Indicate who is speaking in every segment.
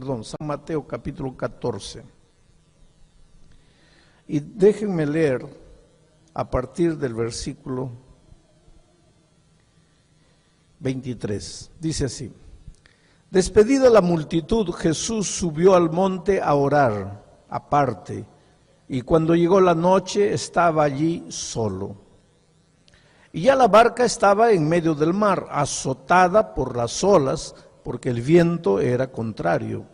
Speaker 1: San Mateo capítulo 14. Y déjenme leer a partir del versículo 23. Dice así: despedida la multitud, Jesús subió al monte a orar aparte, y cuando llegó la noche estaba allí solo. Y ya la barca estaba en medio del mar, azotada por las olas, porque el viento era contrario.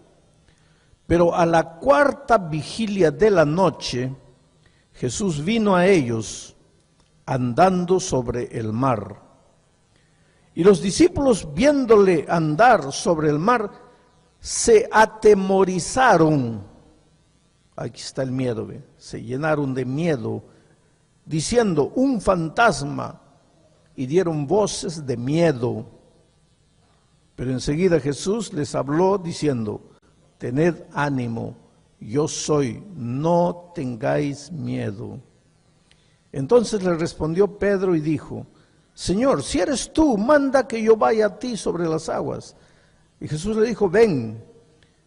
Speaker 1: Pero a la cuarta vigilia de la noche, Jesús vino a ellos andando sobre el mar. Y los discípulos, viéndole andar sobre el mar, se atemorizaron. Aquí está el miedo, ¿ve? Se llenaron de miedo, diciendo: un fantasma, y dieron voces de miedo. Pero enseguida Jesús les habló diciendo: tened ánimo, yo soy, no tengáis miedo. Entonces le respondió Pedro y dijo: Señor, si eres tú, manda que yo vaya a ti sobre las aguas. Y Jesús le dijo: ven.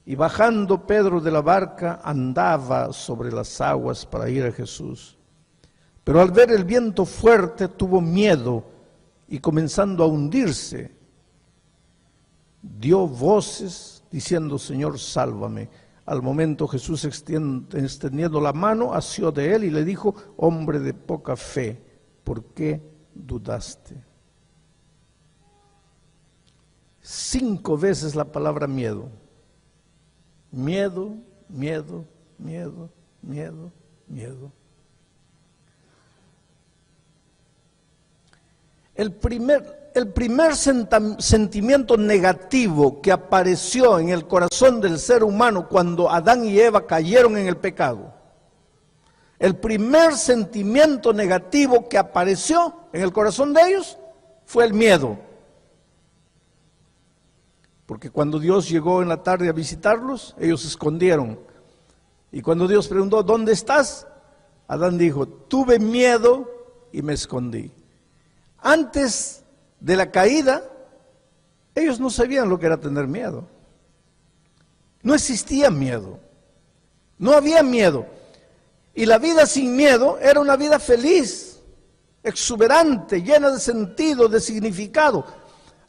Speaker 1: Y bajando Pedro de la barca, andaba sobre las aguas para ir a Jesús. Pero al ver el viento fuerte, tuvo miedo, y comenzando a hundirse, dio voces diciendo: Señor, sálvame. Al momento Jesús, extendiendo la mano, asió de él y le dijo: hombre de poca fe, ¿por qué dudaste? 5 veces la palabra miedo. Miedo, miedo, miedo, miedo, miedo. El primer sentimiento negativo que apareció en el corazón del ser humano cuando Adán y Eva cayeron en el pecado, el primer sentimiento negativo que apareció en el corazón de ellos fue el miedo. Porque cuando Dios llegó en la tarde a visitarlos, ellos se escondieron. Y cuando Dios preguntó: ¿dónde estás? Adán dijo: tuve miedo y me escondí. Antes de la caída, ellos no sabían lo que era tener miedo. No existía miedo. No había miedo. Y la vida sin miedo era una vida feliz, exuberante, llena de sentido, de significado.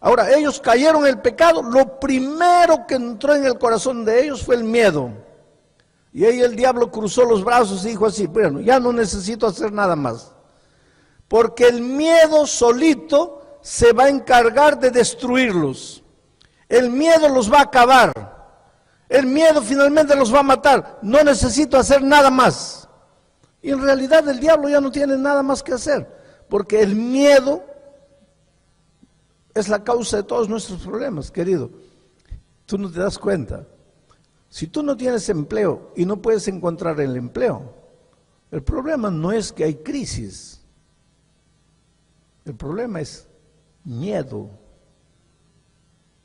Speaker 1: Ahora, ellos cayeron en el pecado. Lo primero que entró en el corazón de ellos fue el miedo. Y ahí el diablo cruzó los brazos y dijo así: bueno, ya no necesito hacer nada más. Porque el miedo solito se va a encargar de destruirlos. El miedo los va a acabar. El miedo finalmente los va a matar. No necesito hacer nada más. Y en realidad el diablo ya no tiene nada más que hacer. Porque el miedo es la causa de todos nuestros problemas, querido. Tú no te das cuenta. Si tú no tienes empleo y no puedes encontrar el empleo, el problema no es que hay crisis. El problema es miedo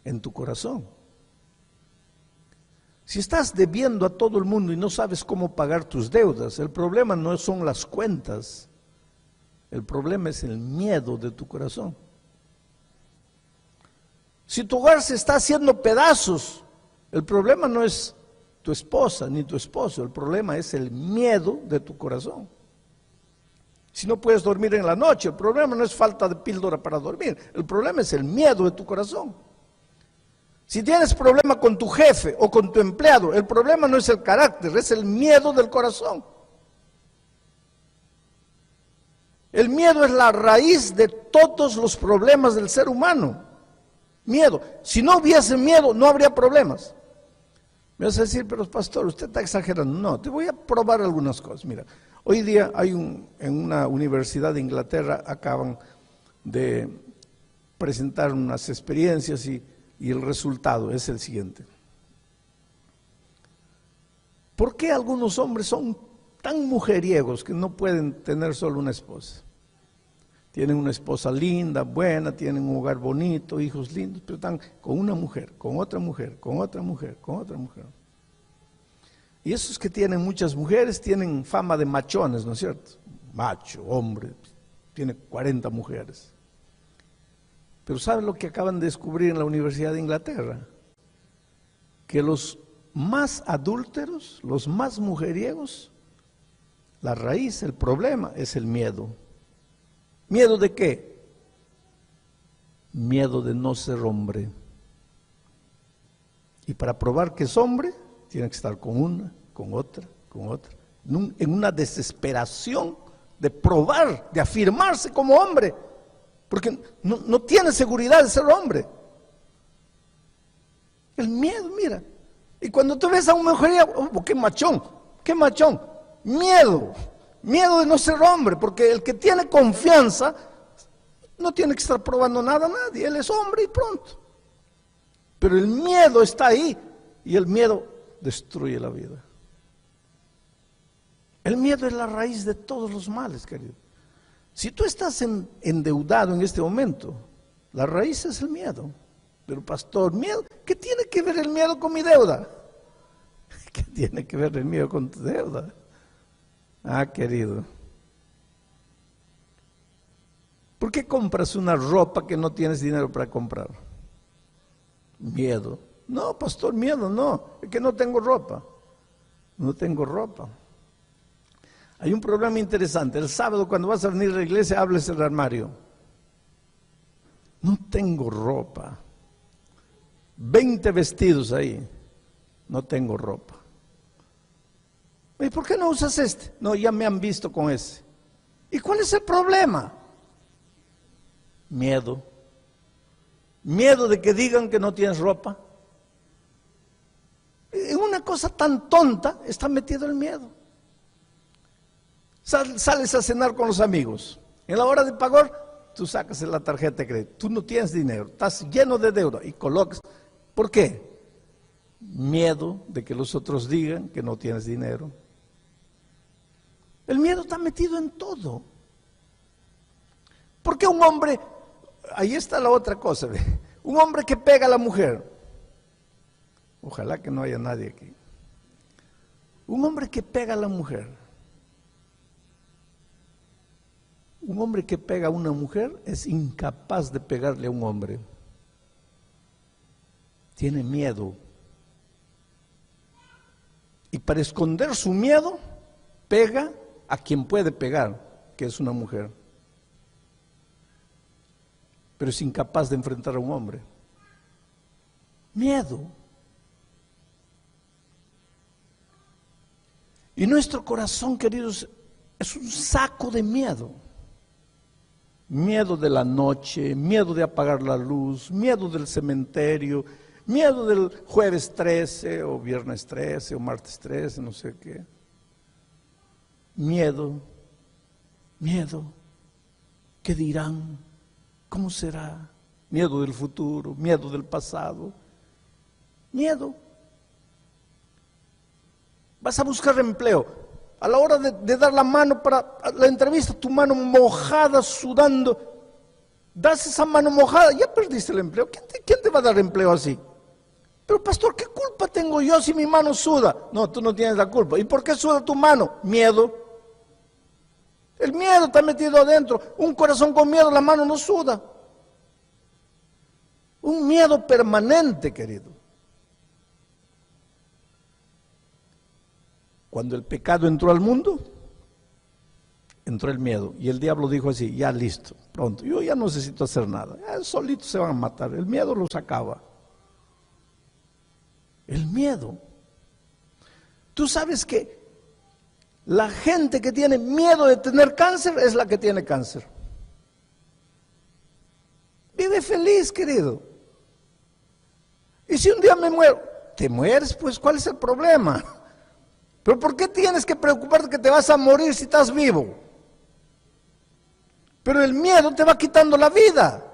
Speaker 1: en tu corazón. Si estás debiendo a todo el mundo y no sabes cómo pagar tus deudas, el problema no son las cuentas, el problema es el miedo de tu corazón. Si tu hogar se está haciendo pedazos, el problema no es tu esposa ni tu esposo, el problema es el miedo de tu corazón. Si no puedes dormir en la noche, el problema no es falta de píldora para dormir, el problema es el miedo de tu corazón. Si tienes problema con tu jefe o con tu empleado, el problema no es el carácter, es el miedo del corazón. El miedo es la raíz de todos los problemas del ser humano. Miedo. Si no hubiese miedo, no habría problemas. Me vas a decir: pero pastor, usted está exagerando. No, te voy a probar algunas cosas. Mira, hoy día hay en una universidad de Inglaterra, acaban de presentar unas experiencias y el resultado es el siguiente. ¿Por qué algunos hombres son tan mujeriegos que no pueden tener solo una esposa? Tienen una esposa linda, buena, tienen un hogar bonito, hijos lindos, pero están con una mujer, con otra mujer, con otra mujer, con otra mujer. Y esos que tienen muchas mujeres tienen fama de machones, ¿no es cierto? Macho, hombre, tiene 40 mujeres. Pero ¿saben lo que acaban de descubrir en la Universidad de Inglaterra? Que los más adúlteros, los más mujeriegos, la raíz, el problema es el miedo. ¿Miedo de qué? Miedo de no ser hombre. Y para probar que es hombre, tiene que estar con una, con otra, en una desesperación de probar, de afirmarse como hombre, porque no tiene seguridad de ser hombre. El miedo, mira. Y cuando tú ves a un mujeriego, oh, qué machón, miedo de no ser hombre, porque el que tiene confianza no tiene que estar probando nada a nadie, él es hombre y pronto. Pero el miedo está ahí y el miedo destruye la vida. El miedo es la raíz de todos los males, querido. Si tú estás endeudado en este momento, la raíz es el miedo. Pero pastor, ¿miedo? ¿Qué tiene que ver el miedo con mi deuda? ¿Qué tiene que ver el miedo con tu deuda? Ah, querido. ¿Por qué compras una ropa que no tienes dinero para comprar? Miedo. No, pastor, miedo no, es que no tengo ropa. No tengo ropa. Hay un programa interesante. El sábado cuando vas a venir a la iglesia, hables el armario. No tengo ropa. 20 vestidos ahí. No tengo ropa. ¿Y por qué no usas este? No, ya me han visto con ese. ¿Y cuál es el problema? Miedo. Miedo de que digan que no tienes ropa. En una cosa tan tonta está metido el miedo. Sales a cenar con los amigos. En la hora de pagar, tú sacas la tarjeta de crédito. Tú no tienes dinero, estás lleno de deuda y colocas. ¿Por qué? Miedo de que los otros digan que no tienes dinero. El miedo está metido en todo. ¿Por qué un hombre, ahí está la otra cosa, un hombre que pega a la mujer? Ojalá que no haya nadie aquí. Un hombre que pega a la mujer. Un hombre que pega a una mujer es incapaz de pegarle a un hombre. Tiene miedo. Y para esconder su miedo, pega a quien puede pegar, que es una mujer. Pero es incapaz de enfrentar a un hombre. Miedo. Y nuestro corazón, queridos, es un saco de miedo. Miedo de la noche, miedo de apagar la luz, miedo del cementerio, miedo del jueves 13 o viernes 13 o martes 13, no sé qué. Miedo, ¿qué dirán? ¿Cómo será? Miedo del futuro, miedo del pasado, miedo. Vas a buscar empleo. A la hora de dar la mano para la entrevista, tu mano mojada, sudando, das esa mano mojada, ya perdiste el empleo. ¿Quién te va a dar empleo así? Pero pastor, ¿qué culpa tengo yo si mi mano suda? No, tú no tienes la culpa. ¿Y por qué suda tu mano? Miedo. El miedo está metido adentro. Un corazón con miedo, la mano no suda. Un miedo permanente, querido. Cuando el pecado entró al mundo, entró el miedo. Y el diablo dijo así, ya listo, pronto, yo ya no necesito hacer nada. Ya solitos se van a matar, el miedo los acaba. El miedo. Tú sabes que la gente que tiene miedo de tener cáncer es la que tiene cáncer. Vive feliz, querido. Y si un día me muero, te mueres, pues ¿cuál es el problema? Pero ¿por qué tienes que preocuparte que te vas a morir si estás vivo? Pero el miedo te va quitando la vida.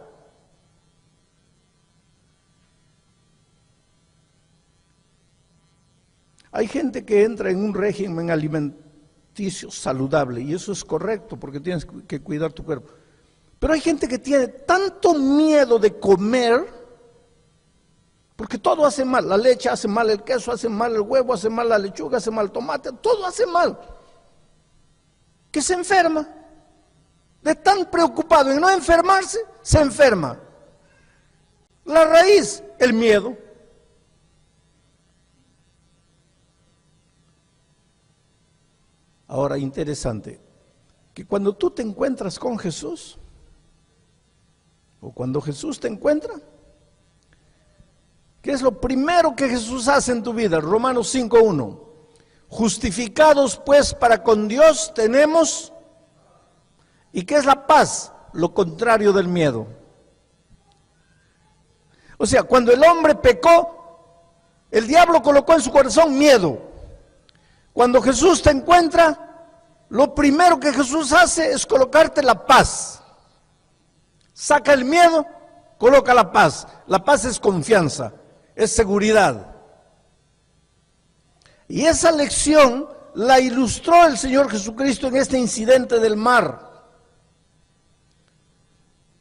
Speaker 1: Hay gente que entra en un régimen alimenticio saludable y eso es correcto porque tienes que cuidar tu cuerpo. Pero hay gente que tiene tanto miedo de comer porque todo hace mal, la leche hace mal, el queso hace mal, el huevo hace mal, la lechuga hace mal, el tomate, todo hace mal. Que se enferma. De tan preocupado en no enfermarse, se enferma. La raíz, el miedo. Ahora, interesante, que cuando tú te encuentras con Jesús, o cuando Jesús te encuentra, ¿qué es lo primero que Jesús hace en tu vida? Romanos 5:1. Justificados pues para con Dios tenemos, ¿y qué es la paz? Lo contrario del miedo. O sea, cuando el hombre pecó, el diablo colocó en su corazón miedo. Cuando Jesús te encuentra, lo primero que Jesús hace es colocarte la paz. Saca el miedo, coloca la paz. La paz es confianza, es seguridad. Y esa lección la ilustró el Señor Jesucristo en este incidente del mar.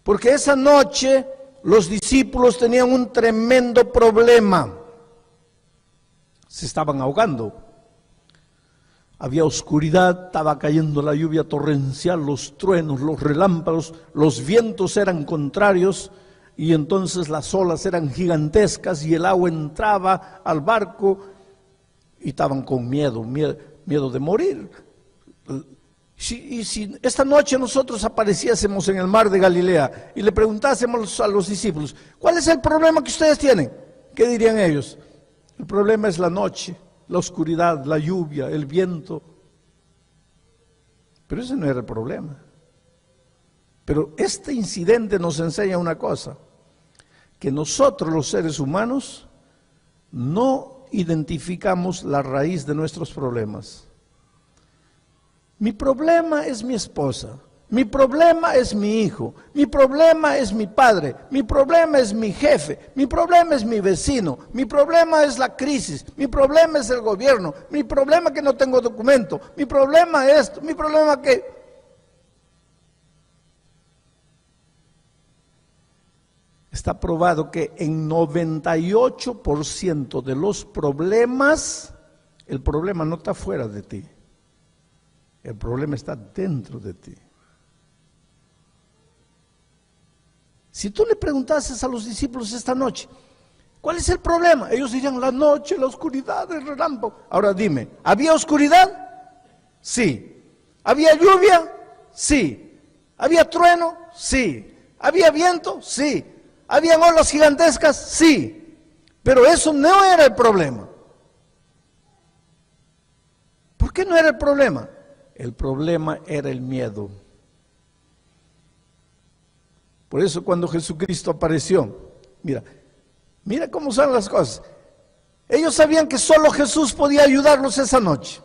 Speaker 1: Porque esa noche los discípulos tenían un tremendo problema. Se estaban ahogando. Había oscuridad, estaba cayendo la lluvia torrencial, los truenos, los relámpagos, los vientos eran contrarios y entonces las olas eran gigantescas y el agua entraba al barco y estaban con miedo de morir. Y si esta noche nosotros apareciésemos en el mar de Galilea y le preguntásemos a los discípulos, ¿cuál es el problema que ustedes tienen? ¿Qué dirían ellos? El problema es la noche, la oscuridad, la lluvia, el viento. Pero ese no era el problema. Pero este incidente nos enseña una cosa, que nosotros los seres humanos no identificamos la raíz de nuestros problemas. Mi problema es mi esposa, mi problema es mi hijo, mi problema es mi padre, mi problema es mi jefe, mi problema es mi vecino, mi problema es la crisis, mi problema es el gobierno, mi problema es que no tengo documento, mi problema es esto, mi problema que... Está probado que en 98% de los problemas, el problema no está fuera de ti. El problema está dentro de ti. Si tú le preguntases a los discípulos esta noche, ¿cuál es el problema? Ellos dirían, la noche, la oscuridad, el relámpago. Ahora dime, ¿había oscuridad? Sí. ¿Había lluvia? Sí. ¿Había trueno? Sí. ¿Había viento? Sí. ¿Habían olas gigantescas? Sí. Pero eso no era el problema. ¿Por qué no era el problema? El problema era el miedo. Por eso cuando Jesucristo apareció, mira cómo son las cosas. Ellos sabían que solo Jesús podía ayudarlos esa noche.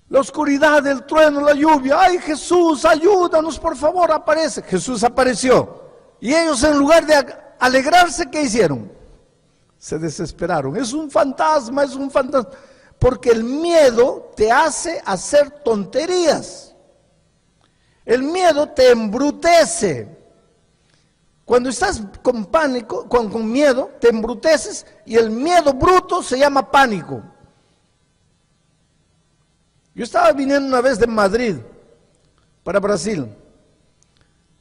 Speaker 1: La oscuridad, el trueno, la lluvia. ¡Ay, Jesús, ayúdanos, por favor, aparece! Jesús apareció. Y ellos, en lugar de alegrarse, ¿qué hicieron? Se desesperaron. Es un fantasma, es un fantasma. Porque el miedo te hace hacer tonterías. El miedo te embrutece. Cuando estás con pánico, con miedo, te embruteces y el miedo bruto se llama pánico. Yo estaba viniendo una vez de Madrid para Brasil,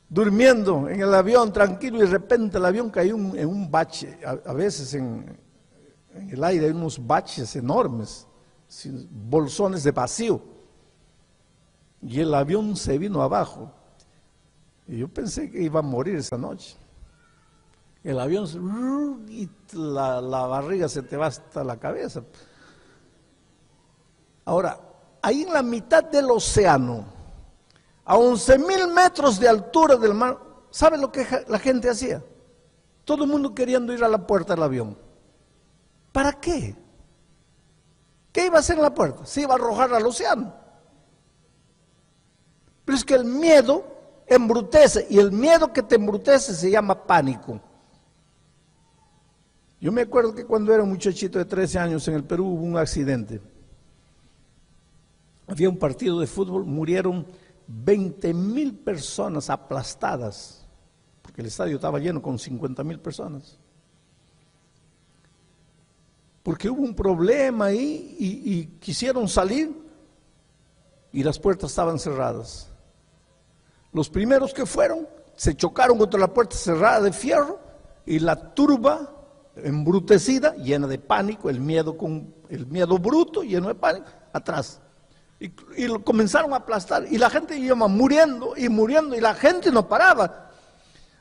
Speaker 1: durmiendo en el avión tranquilo y de repente el avión cayó en un bache. A veces en el aire hay unos baches enormes, bolsones de vacío, y el avión se vino abajo y yo pensé que iba a morir esa noche. El avión y la barriga se te va hasta la cabeza. Ahora, ahí en la mitad del océano, a 11,000 metros de altura del mar, ¿sabe lo que la gente hacía? Todo el mundo queriendo ir a la puerta del avión. ¿Para qué? ¿Qué iba a hacer en la puerta? Se iba a arrojar al océano. Pero es que el miedo embrutece, y el miedo que te embrutece se llama pánico. Yo me acuerdo que cuando era un muchachito de 13 años en el Perú hubo un accidente. Había un partido de fútbol, murieron 20,000 personas aplastadas, porque el estadio estaba lleno con 50,000 personas. Porque hubo un problema ahí y quisieron salir y las puertas estaban cerradas. Los primeros que fueron se chocaron contra la puerta cerrada de fierro y la turba embrutecida, llena de pánico, el miedo bruto, lleno de pánico, atrás. Y lo comenzaron a aplastar. Y la gente iba muriendo y muriendo. Y la gente no paraba.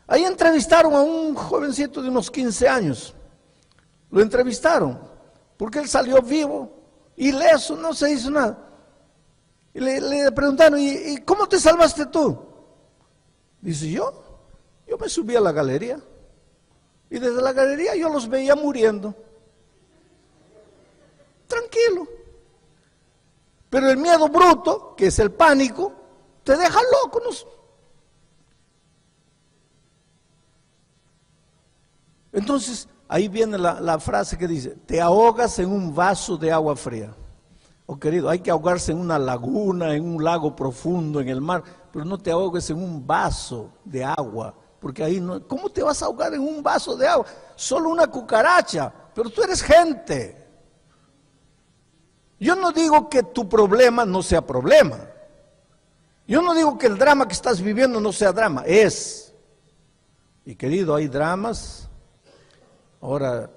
Speaker 1: Ahí entrevistaron a un jovencito de unos 15 años. Lo entrevistaron. Porque él salió vivo, ileso, no se hizo nada. Y le preguntaron, ¿y cómo te salvaste tú? Dice, yo me subí a la galería. Y desde la galería yo los veía muriendo. Tranquilo. Pero el miedo bruto, que es el pánico, te deja loco, ¿no? Entonces, ahí viene la frase que dice, te ahogas en un vaso de agua fría. Oh, querido, hay que ahogarse en una laguna, en un lago profundo, en el mar, pero no te ahogues en un vaso de agua, porque ahí no. ¿Cómo te vas a ahogar en un vaso de agua? Solo una cucaracha, pero tú eres gente. Yo no digo que tu problema no sea problema. Yo no digo que el drama que estás viviendo no sea drama, es. Y querido, hay dramas. Ahora,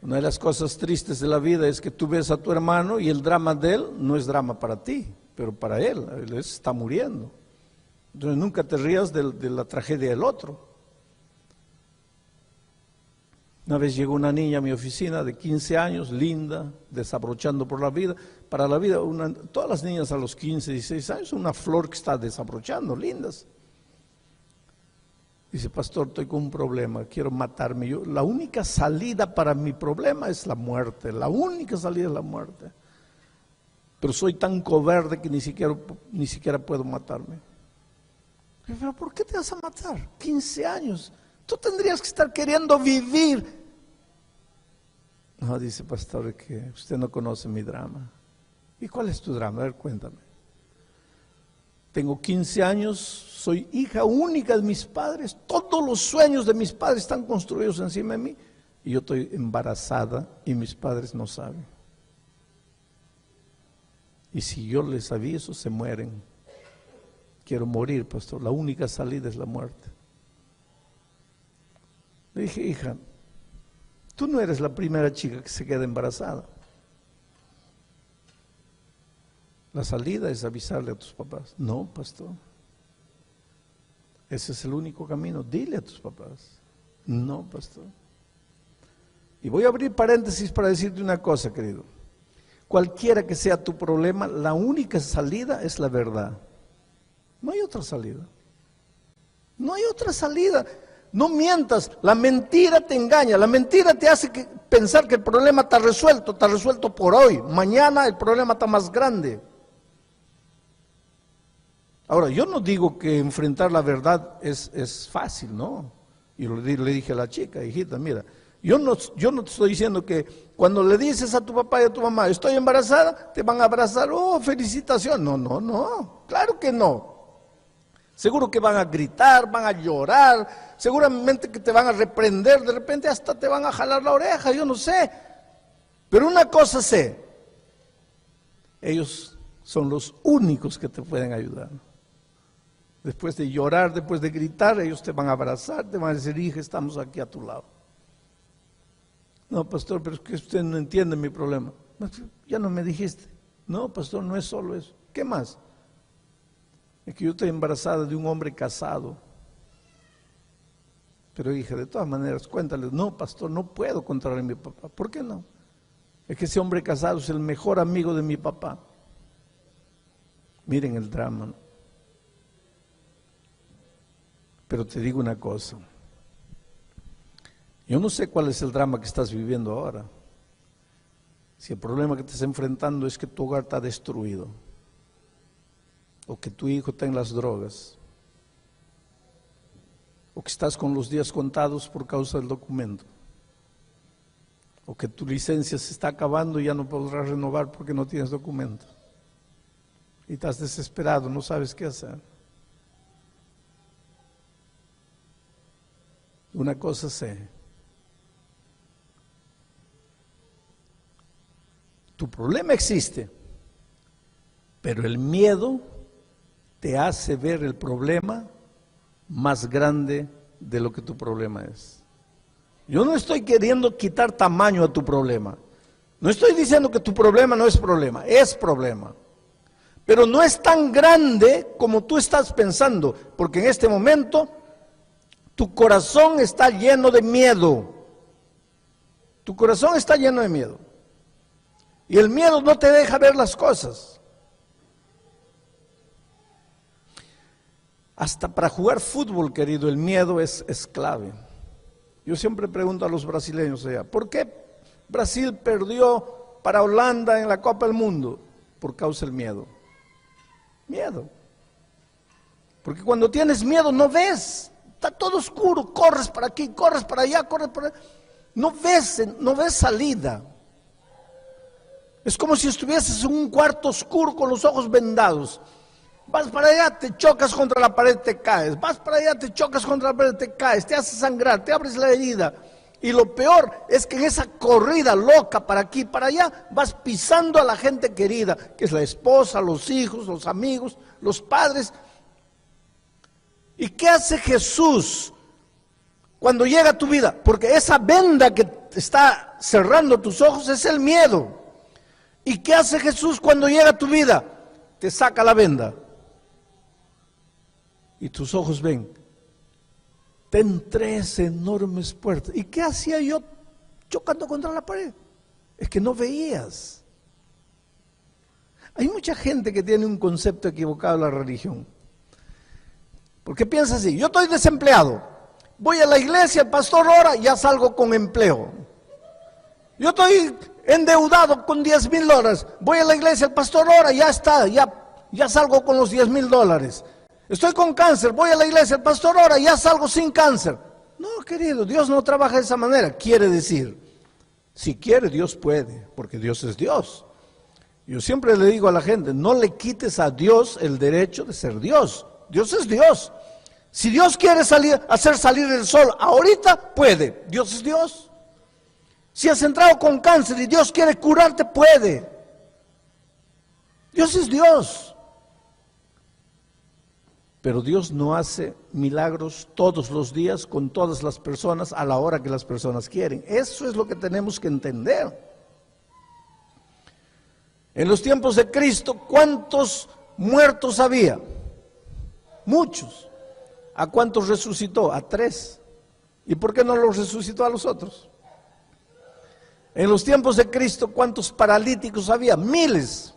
Speaker 1: una de las cosas tristes de la vida es que tú ves a tu hermano y el drama de él no es drama para ti, pero para él está muriendo. Entonces nunca te rías de la tragedia del otro. Una vez llegó una niña a mi oficina de 15 años, linda, desabrochando por la vida. Para la vida, todas las niñas a los 15, 16 años son una flor que está desabrochando, lindas. Dice, pastor, estoy con un problema, quiero matarme. La única salida para mi problema es la muerte, la única salida es la muerte. Pero soy tan cobarde que ni siquiera puedo matarme. Pero ¿por qué te vas a matar? 15 años. Tú tendrías que estar queriendo vivir. No, dice, pastor, que usted no conoce mi drama. ¿Y cuál es tu drama? A ver, cuéntame. Tengo 15 años, soy hija única de mis padres, todos los sueños de mis padres están construidos encima de mí, y yo estoy embarazada y mis padres no saben. Y si yo les aviso, se mueren. Quiero morir, pastor, la única salida es la muerte. Le dije, hija, tú no eres la primera chica que se queda embarazada. La salida es avisarle a tus papás. No, pastor. Ese es el único camino. Dile a tus papás. No, pastor. Y voy a abrir paréntesis para decirte una cosa, querido. Cualquiera que sea tu problema, la única salida es la verdad. No hay otra salida. No hay otra salida. No mientas, la mentira te engaña, la mentira te hace pensar que el problema está resuelto por hoy. Mañana el problema está más grande. Ahora, yo no digo que enfrentar la verdad es fácil, ¿no? Y le dije a la chica, hijita, mira, yo no te estoy diciendo que cuando le dices a tu papá y a tu mamá, estoy embarazada, te van a abrazar, oh, felicitación. No, claro que no. Seguro que van a gritar, van a llorar, seguramente que te van a reprender, de repente hasta te van a jalar la oreja, yo no sé. Pero una cosa sé, ellos son los únicos que te pueden ayudar. Después de llorar, después de gritar, ellos te van a abrazar, te van a decir, hija, estamos aquí a tu lado. No, pastor, pero es que usted no entiende mi problema. Ya no me dijiste. No, pastor, no es solo eso. ¿Qué más? Es que yo estoy embarazada de un hombre casado. Pero hija, de todas maneras, cuéntale, no, pastor, no puedo controlar a mi papá. ¿Por qué no? Es que ese hombre casado es el mejor amigo de mi papá. Miren el drama, ¿no? Pero te digo una cosa. Yo no sé cuál es el drama que estás viviendo ahora. Si el problema que te estás enfrentando es que tu hogar está destruido, o que tu hijo está en las drogas, o que estás con los días contados por causa del documento, o que tu licencia se está acabando y ya no podrás renovar porque no tienes documento, y estás desesperado, no sabes qué hacer. Una cosa sé, tu problema existe, pero el miedo te hace ver el problema más grande de lo que tu problema es. Yo no estoy queriendo quitar tamaño a tu problema. No estoy diciendo que tu problema no es problema, es problema. Pero no es tan grande como tú estás pensando, porque en este momento tu corazón está lleno de miedo. Tu corazón está lleno de miedo. Y el miedo no te deja ver las cosas. Hasta para jugar fútbol, querido, el miedo es clave. Yo siempre pregunto a los brasileños allá, ¿por qué Brasil perdió para Holanda en la Copa del Mundo? Por causa del miedo. Miedo. Porque cuando tienes miedo no ves, está todo oscuro, corres para aquí, corres para allá, corres para allá. No ves salida. Es como si estuvieses en un cuarto oscuro con los ojos vendados. Vas para allá, te chocas contra la pared, te caes. Vas para allá, te chocas contra la pared, te caes. Te haces sangrar, te abres la herida. Y lo peor es que en esa corrida loca para aquí, para allá, vas pisando a la gente querida, que es la esposa, los hijos, los amigos, los padres. ¿Y qué hace Jesús cuando llega a tu vida? Porque esa venda que está cerrando tus ojos es el miedo. ¿Y qué hace Jesús cuando llega a tu vida? Te saca la venda. Y tus ojos ven. Ten 3 enormes puertas. ¿Y qué hacía yo chocando contra la pared? Es que no veías. Hay mucha gente que tiene un concepto equivocado de la religión. Porque piensa así, yo estoy desempleado. Voy a la iglesia, el pastor ora, ya salgo con empleo. Yo estoy endeudado con $10,000. Voy a la iglesia, el pastor ora, ya está, ya salgo con los $10,000. Estoy con cáncer, voy a la iglesia, el pastor ora, ya salgo sin cáncer. No, querido, Dios no trabaja de esa manera. Quiere decir, si quiere, Dios puede, porque Dios es Dios. Yo siempre le digo a la gente, no le quites a Dios el derecho de ser Dios. Dios es Dios. Si Dios quiere hacer salir el sol ahorita, puede. Dios es Dios. Si has entrado con cáncer y Dios quiere curarte, puede. Dios es Dios. Pero Dios no hace milagros todos los días con todas las personas a la hora que las personas quieren. Eso es lo que tenemos que entender. En los tiempos de Cristo, ¿cuántos muertos había? Muchos. ¿A cuántos resucitó? A 3. ¿Y por qué no los resucitó a los otros? En los tiempos de Cristo, ¿cuántos paralíticos había? Miles.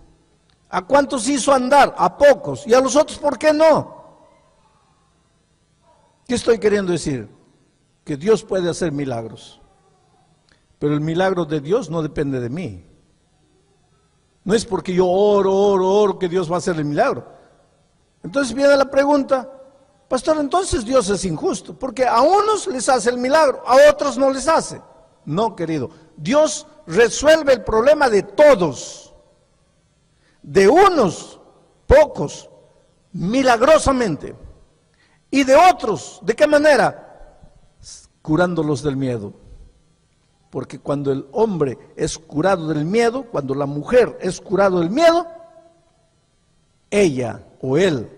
Speaker 1: ¿A cuántos hizo andar? A pocos. ¿Y a los otros por qué no? ¿Qué estoy queriendo decir? Que Dios puede hacer milagros. Pero el milagro de Dios no depende de mí. No es porque yo oro que Dios va a hacer el milagro. Entonces viene la pregunta, pastor, entonces Dios es injusto, porque a unos les hace el milagro, a otros no les hace. No, querido, Dios resuelve el problema de todos. De unos, pocos, milagrosamente. Y de otros, ¿de qué manera? Curándolos del miedo. Porque cuando el hombre es curado del miedo, cuando la mujer es curado del miedo, ella o él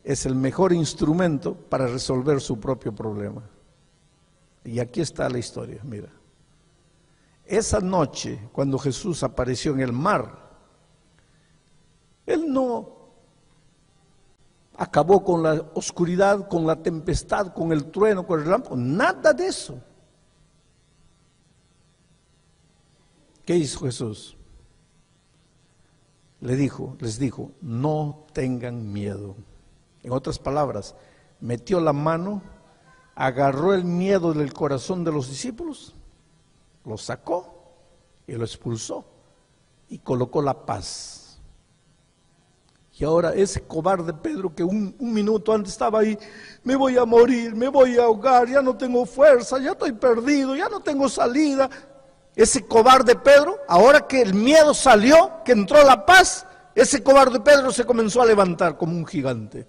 Speaker 1: es el mejor instrumento para resolver su propio problema. Y aquí está la historia, mira. Esa noche, cuando Jesús apareció en el mar, Él no acabó con la oscuridad, con la tempestad, con el trueno, con el relámpago, nada de eso. ¿Qué hizo Jesús? Les dijo, no tengan miedo. En otras palabras, metió la mano, agarró el miedo del corazón de los discípulos, lo sacó y lo expulsó y colocó la paz. Y ahora ese cobarde Pedro que un minuto antes estaba ahí, me voy a morir, me voy a ahogar, ya no tengo fuerza, ya estoy perdido, ya no tengo salida. Ese cobarde Pedro, ahora que el miedo salió, que entró la paz, ese cobarde Pedro se comenzó a levantar como un gigante.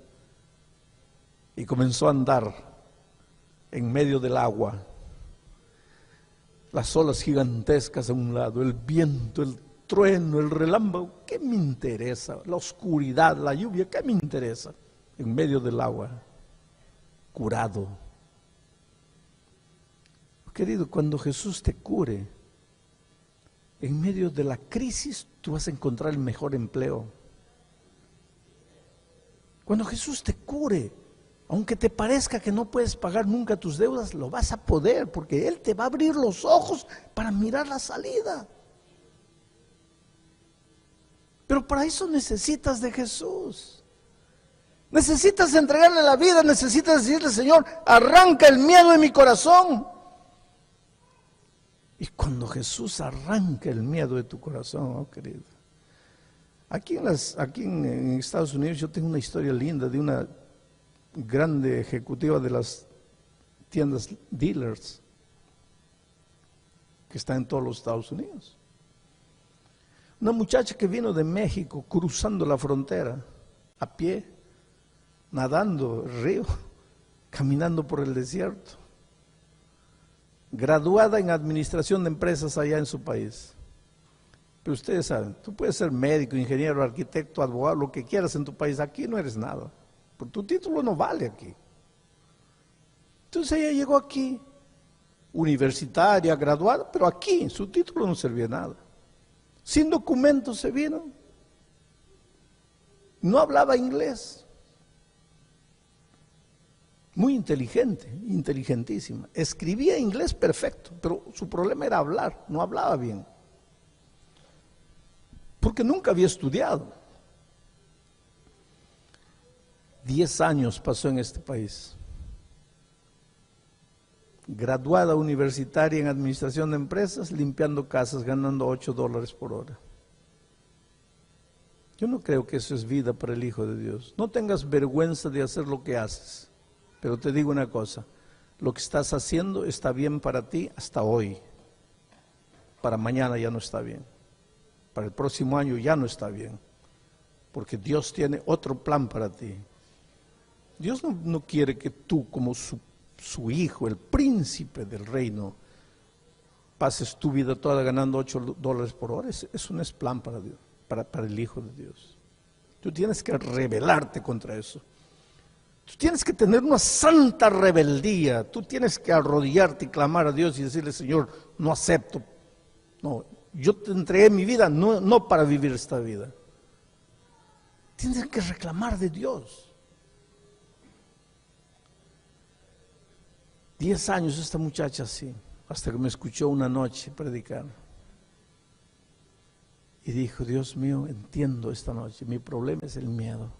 Speaker 1: Y comenzó a andar en medio del agua. Las olas gigantescas a un lado, el viento, el trueno, el relámpago, ¿qué me interesa? La oscuridad, la lluvia, ¿qué me interesa? En medio del agua, curado. Querido, cuando Jesús te cure, en medio de la crisis, tú vas a encontrar el mejor empleo. Cuando Jesús te cure, aunque te parezca que no puedes pagar nunca tus deudas, lo vas a poder, porque Él te va a abrir los ojos para mirar la salida. Pero para eso necesitas de Jesús. Necesitas entregarle la vida, necesitas decirle, Señor, arranca el miedo de mi corazón. Y cuando Jesús arranca el miedo de tu corazón, oh querido. Aquí en Estados Unidos yo tengo una historia linda de una grande ejecutiva de las tiendas dealers que está en todos los Estados Unidos. Una muchacha que vino de México cruzando la frontera a pie, nadando el río, caminando por el desierto, graduada en administración de empresas allá en su país. Pero ustedes saben, tú puedes ser médico, ingeniero, arquitecto, abogado, lo que quieras en tu país, aquí no eres nada, porque tu título no vale aquí. Entonces ella llegó aquí, universitaria, graduada, pero aquí su título no servía de nada. Sin documentos se vino, no hablaba inglés. Muy inteligente, inteligentísima. Escribía inglés perfecto, pero su problema era hablar, no hablaba bien. Porque nunca había estudiado. 10 años pasó en este país. Graduada universitaria en administración de empresas, limpiando casas, ganando $8 por hora. Yo no creo que eso es vida para el Hijo de Dios. No tengas vergüenza de hacer lo que haces. Pero te digo una cosa, lo que estás haciendo está bien para ti hasta hoy. Para mañana ya no está bien. Para el próximo año ya no está bien. Porque Dios tiene otro plan para ti. Dios no quiere que tú, como su hijo, el príncipe del reino, pases tu vida toda ganando $8 por hora. Eso no es plan para Dios, para el Hijo de Dios. Tú tienes que rebelarte contra eso. Tú tienes que tener una santa rebeldía. Tú tienes que arrodillarte y clamar a Dios y decirle, Señor, no acepto. No, yo te entregué mi vida no para vivir esta vida. Tienes que reclamar de Dios. 10 años esta muchacha así, hasta que me escuchó una noche predicar. Y dijo, Dios mío, entiendo esta noche, mi problema es el miedo.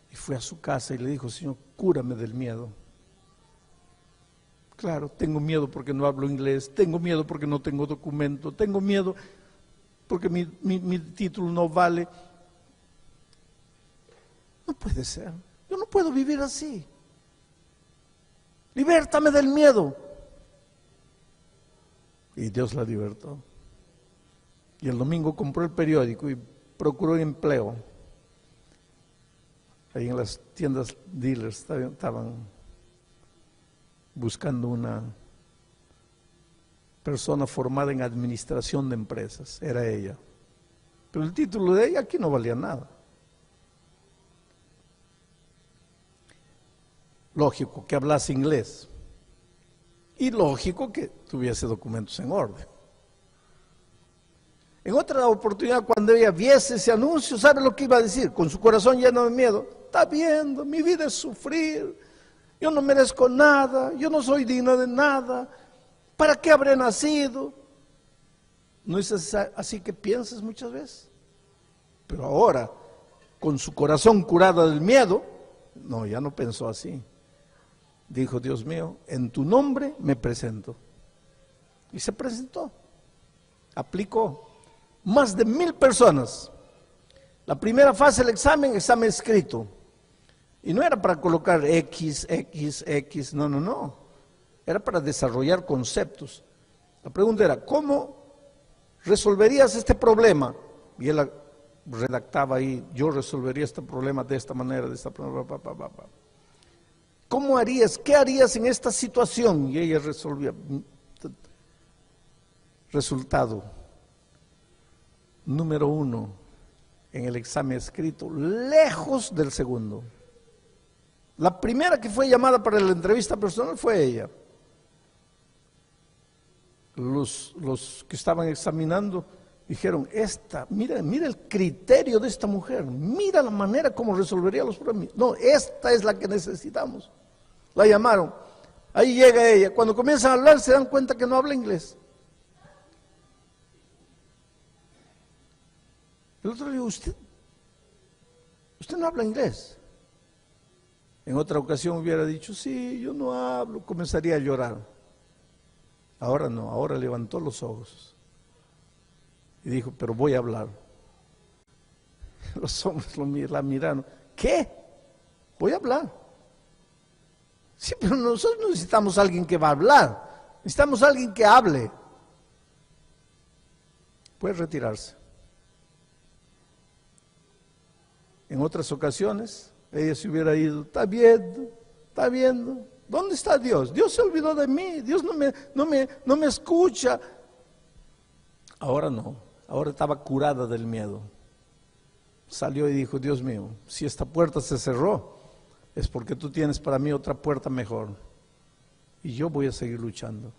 Speaker 1: Y fue a su casa y le dijo, Señor, cúrame del miedo. Claro, tengo miedo porque no hablo inglés, tengo miedo porque no tengo documento, tengo miedo porque mi título no vale. No puede ser, yo no puedo vivir así. Libértame del miedo. Y Dios la libertó. Y el domingo compró el periódico y procuró empleo. Ahí en las tiendas dealers estaban buscando una persona formada en administración de empresas. Era ella. Pero el título de ella aquí no valía nada. Lógico que hablase inglés. Y lógico que tuviese documentos en orden. En otra oportunidad, cuando ella viese ese anuncio, ¿sabe lo que iba a decir? Con su corazón lleno de miedo. Está viendo, mi vida es sufrir. Yo no merezco nada, yo no soy digna de nada. ¿Para qué habré nacido? ¿No es así que piensas muchas veces? Pero ahora, con su corazón curado del miedo, no, ya no pensó así. Dijo, Dios mío, en tu nombre me presento. Y se presentó. Aplicó. Más de 1000 personas. La primera fase del examen escrito. Y no era para colocar X, no. Era para desarrollar conceptos. La pregunta era, ¿cómo resolverías este problema? Y él redactaba ahí, yo resolvería este problema de esta manera, de esta manera, ¿Cómo harías? ¿Qué harías en esta situación? Y ella resolvía. Resultado número 1 en el examen escrito, lejos del segundo. La primera que fue llamada para la entrevista personal fue ella. Los que estaban examinando Dijeron, mira el criterio de esta mujer, mira la manera como resolvería los problemas. No, esta es la que necesitamos. La llamaron. Ahí llega ella. Cuando comienzan a hablar se dan cuenta que no habla inglés. El otro le dijo, usted no habla inglés. En otra ocasión hubiera dicho, sí, yo no hablo, comenzaría a llorar. Ahora no, ahora levantó los ojos y dijo, pero voy a hablar. Los hombres la miraron, ¿qué? Voy a hablar. Sí, pero nosotros no necesitamos a alguien que va a hablar, necesitamos a alguien que hable. Puede retirarse. En otras ocasiones, ella se hubiera ido, está viendo, ¿dónde está Dios? Dios se olvidó de mí, Dios no me escucha. Ahora no, ahora estaba curada del miedo. Salió y dijo, Dios mío, si esta puerta se cerró, es porque tú tienes para mí otra puerta mejor. Y yo voy a seguir luchando.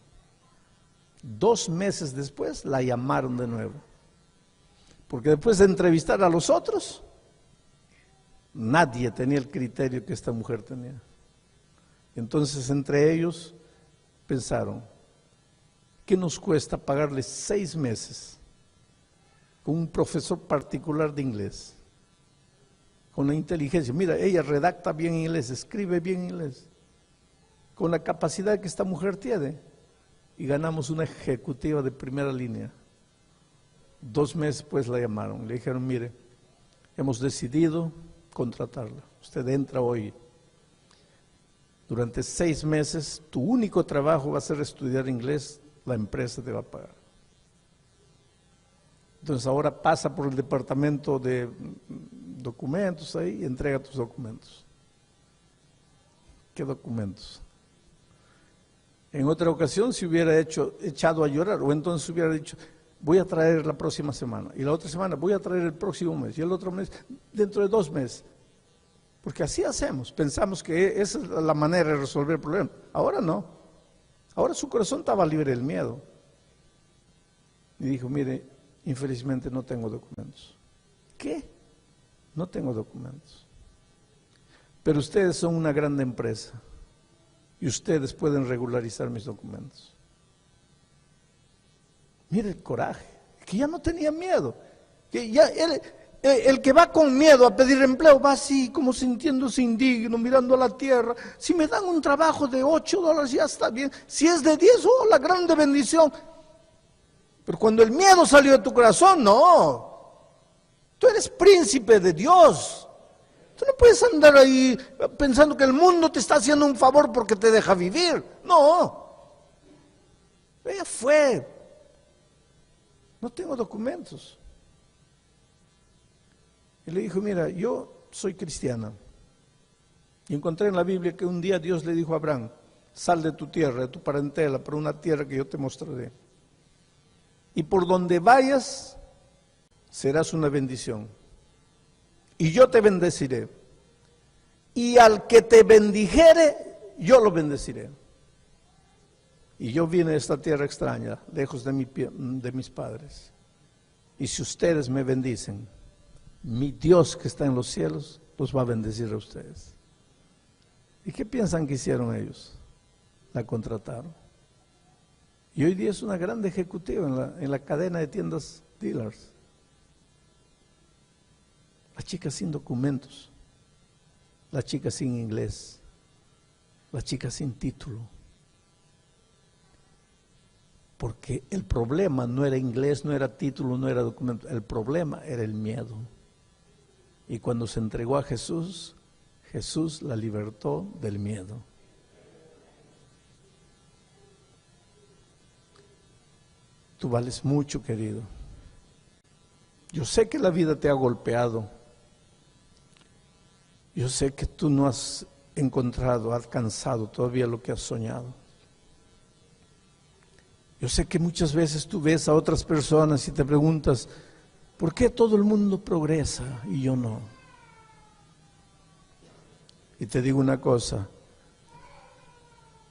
Speaker 1: 2 meses después la llamaron de nuevo. Porque después de entrevistar a los otros, nadie tenía el criterio que esta mujer tenía. Entonces entre ellos pensaron, ¿qué nos cuesta pagarle 6 meses con un profesor particular de inglés? Con la inteligencia, mira, ella redacta bien inglés, escribe bien inglés, con la capacidad que esta mujer tiene, y ganamos una ejecutiva de primera línea. 2 meses pues la llamaron, le dijeron, mire, hemos decidido contratarla, usted entra hoy. Durante 6 meses, tu único trabajo va a ser estudiar inglés, la empresa te va a pagar. Entonces ahora pasa por el departamento de documentos ahí y entrega tus documentos. ¿Qué documentos? En otra ocasión se hubiera echado a llorar, o entonces hubiera dicho, voy a traer la próxima semana, y la otra semana voy a traer el próximo mes, y el otro mes, dentro de 2 meses. Porque así hacemos, pensamos que esa es la manera de resolver el problema. Ahora no, ahora su corazón estaba libre del miedo. Y dijo, mire, infelizmente no tengo documentos. ¿Qué? No tengo documentos. Pero ustedes son una grande empresa y ustedes pueden regularizar mis documentos. Mire el coraje, que ya no tenía miedo, que ya el que va con miedo a pedir empleo va así como sintiéndose indigno, mirando a la tierra. Si me dan un trabajo de $8 ya está bien, si es de 10, oh, la grande bendición. Pero cuando el miedo salió de tu corazón, no, tú eres príncipe de Dios. Tú no puedes andar ahí pensando que el mundo te está haciendo un favor porque te deja vivir. No, ella fue. No tengo documentos. Y le dijo, mira, yo soy cristiana. Y encontré en la Biblia que un día Dios le dijo a Abraham, sal de tu tierra, de tu parentela, para una tierra que yo te mostraré. Y por donde vayas, serás una bendición. Y yo te bendeciré. Y al que te bendijere, yo lo bendeciré. Y yo vine a esta tierra extraña, lejos de mis padres. Y si ustedes me bendicen, mi Dios que está en los cielos los va a bendecir a ustedes. ¿Y qué piensan que hicieron ellos? La contrataron. Y hoy día es una gran ejecutiva en la cadena de tiendas dealers. La chica sin documentos, la chica sin inglés, la chica sin título. Porque el problema no era inglés, no era título, no era documento, el problema era el miedo. Y cuando se entregó a Jesús, Jesús la libertó del miedo. Tú vales mucho, querido. Yo sé que la vida te ha golpeado. Yo sé que tú no has encontrado, alcanzado todavía lo que has soñado. Yo sé que muchas veces tú ves a otras personas y te preguntas, ¿por qué todo el mundo progresa y yo no? Y te digo una cosa,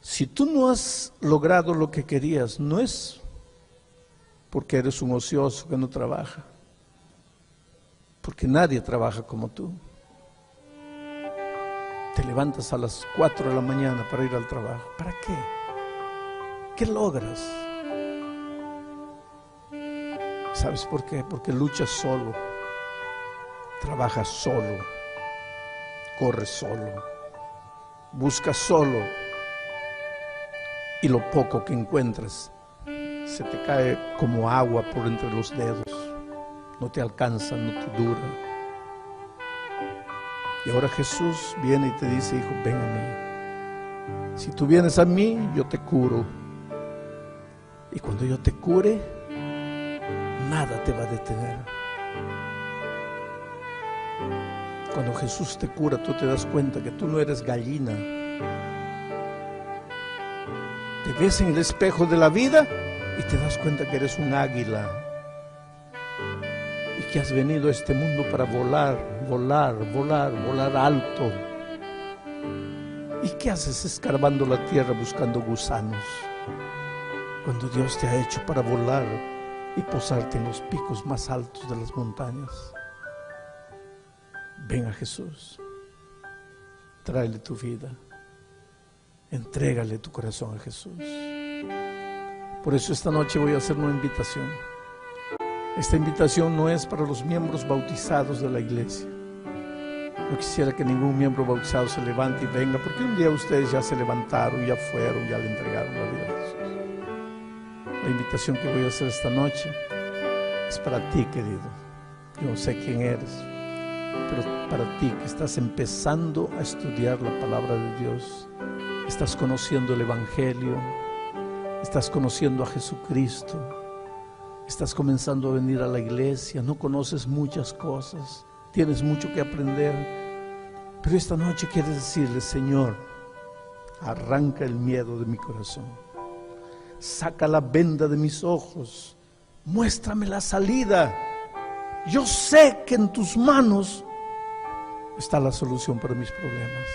Speaker 1: si tú no has logrado lo que querías, no es porque eres un ocioso que no trabaja, porque nadie trabaja como tú. Te levantas a las 4 de la mañana para ir al trabajo. ¿Para qué? ¿Qué logras? ¿Sabes por qué? Porque luchas solo, trabajas solo, corres solo, buscas solo, y lo poco que encuentras se te cae como agua por entre los dedos, no te alcanza, no te dura. Y ahora Jesús viene y te dice: hijo, ven a mí. Si tú vienes a mí, yo te curo. Y cuando yo te cure, nada te va a detener. Cuando Jesús te cura, tú te das cuenta que tú no eres gallina. Te ves en el espejo de la vida y te das cuenta que eres un águila y que has venido a este mundo para volar, volar, volar, volar alto. ¿Y qué haces escarbando la tierra buscando gusanos cuando Dios te ha hecho para volar y posarte en los picos más altos de las montañas? Ven a Jesús, tráele tu vida, entrégale tu corazón a Jesús. Por eso esta noche voy a hacer una invitación. Esta invitación no es para los miembros bautizados de la iglesia. No quisiera que ningún miembro bautizado se levante y venga, porque un día ustedes ya se levantaron, ya fueron, ya le entregaron la vida a Jesús. La invitación que voy a hacer esta noche es para ti, querido. Yo no sé quién eres, pero para ti que estás empezando a estudiar la palabra de Dios, estás conociendo el Evangelio, estás conociendo a Jesucristo, estás comenzando a venir a la iglesia, no conoces muchas cosas, tienes mucho que aprender, pero esta noche quieres decirle: Señor, arranca el miedo de mi corazón, saca la venda de mis ojos, muéstrame la salida. Yo sé que en tus manos está la solución para mis problemas.